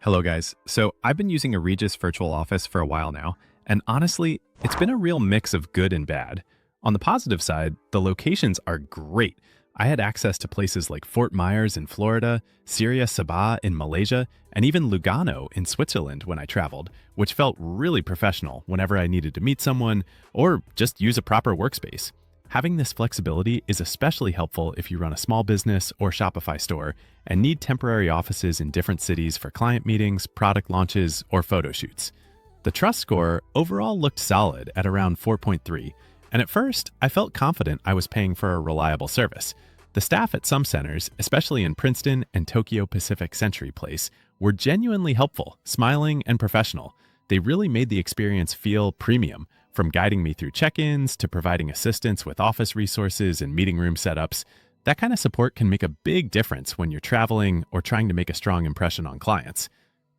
Hello, guys. So I've been using a Regus virtual office for a while now, and honestly, it's been a real mix of good and bad. On the positive side, the locations are great. I had access to places like Fort Myers in Florida, Syria Sabah in Malaysia, and even Lugano in Switzerland when I traveled, which felt really professional whenever I needed to meet someone or just use a proper workspace. Having this flexibility is especially helpful if you run a small business or Shopify store and need temporary offices in different cities for client meetings, product launches, or photo shoots. The trust score overall looked solid at around 4.3, and at first, I felt confident I was paying for a reliable service. The staff at some centers, especially in Princeton and Tokyo Pacific Century Place, were genuinely helpful, smiling, and professional. They really made the experience feel premium, from guiding me through check-ins to providing assistance with office resources and meeting room setups. That kind of support can make a big difference when you're traveling or trying to make a strong impression on clients.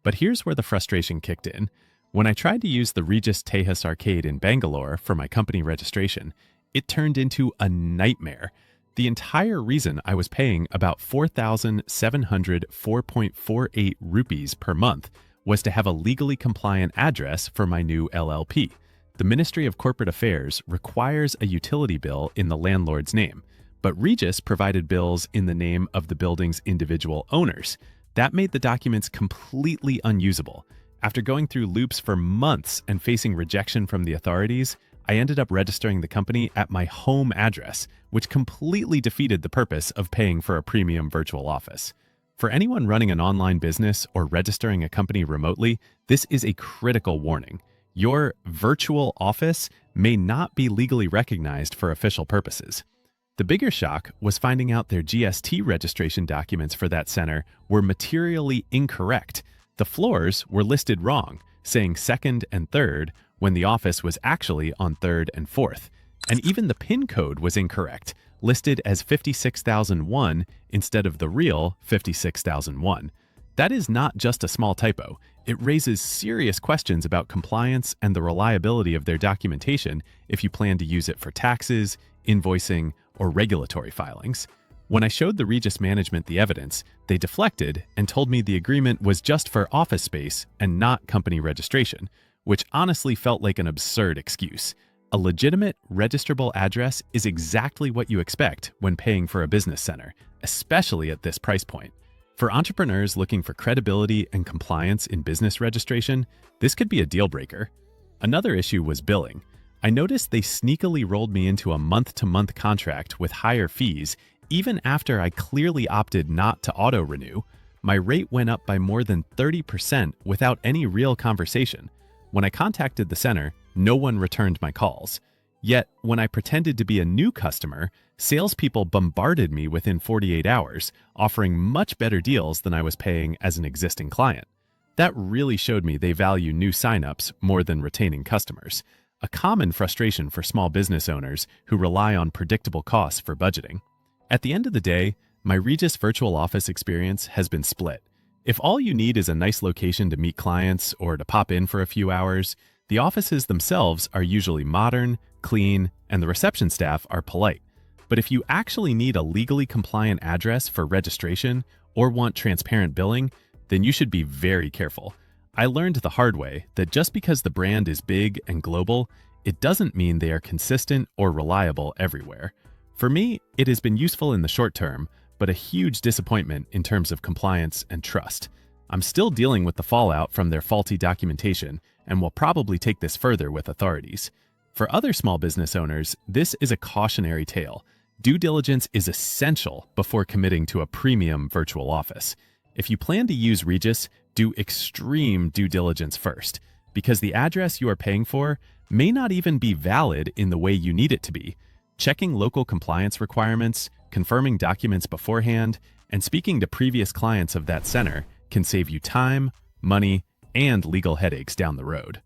But here's where the frustration kicked in. When I tried to use the Regus Tejas Arcade in Bangalore for my company registration, it turned into a nightmare. The entire reason I was paying about 4,704.48 rupees per month was to have a legally compliant address for my new LLP. The Ministry of Corporate Affairs requires a utility bill in the landlord's name, but Regus provided bills in the name of the building's individual owners. That made the documents completely unusable. After going through loops for months and facing rejection from the authorities, I ended up registering the company at my home address, which completely defeated the purpose of paying for a premium virtual office. For anyone running an online business or registering a company remotely, this is a critical warning. Your virtual office may not be legally recognized for official purposes. The bigger shock was finding out their GST registration documents for that center were materially incorrect. The floors were listed wrong, saying second and third when the office was actually on third and fourth. And even the PIN code was incorrect, listed as 56,001 instead of the real 56,001. That is not just a small typo. It raises serious questions about compliance and the reliability of their documentation if you plan to use it for taxes, invoicing, or regulatory filings. When I showed the Regus management the evidence, they deflected and told me the agreement was just for office space and not company registration, which honestly felt like an absurd excuse. A legitimate, registrable address is exactly what you expect when paying for a business center, especially at this price point. For entrepreneurs looking for credibility and compliance in business registration, this could be a deal breaker. Another issue was billing. I noticed they sneakily rolled me into a month-to-month contract with higher fees even after I clearly opted not to auto-renew. My rate went up by more than 30% without any real conversation. When I contacted the center, no one returned my calls. Yet, when I pretended to be a new customer, salespeople bombarded me within 48 hours, offering much better deals than I was paying as an existing client. That really showed me they value new signups more than retaining customers, a common frustration for small business owners who rely on predictable costs for budgeting. At the end of the day, my Regus virtual office experience has been split. If all you need is a nice location to meet clients or to pop in for a few hours, the offices themselves are usually modern, clean, and the reception staff are polite. But if you actually need a legally compliant address for registration or want transparent billing, then you should be very careful. I learned the hard way that just because the brand is big and global, it doesn't mean they are consistent or reliable everywhere. For me, it has been useful in the short term, but a huge disappointment in terms of compliance and trust. I'm still dealing with the fallout from their faulty documentation and will probably take this further with authorities. For other small business owners, this is a cautionary tale. Due diligence is essential before committing to a premium virtual office. If you plan to use Regus, do extreme due diligence first, because the address you are paying for may not even be valid in the way you need it to be. Checking local compliance requirements, confirming documents beforehand, and speaking to previous clients of that center can save you time, money, and legal headaches down the road.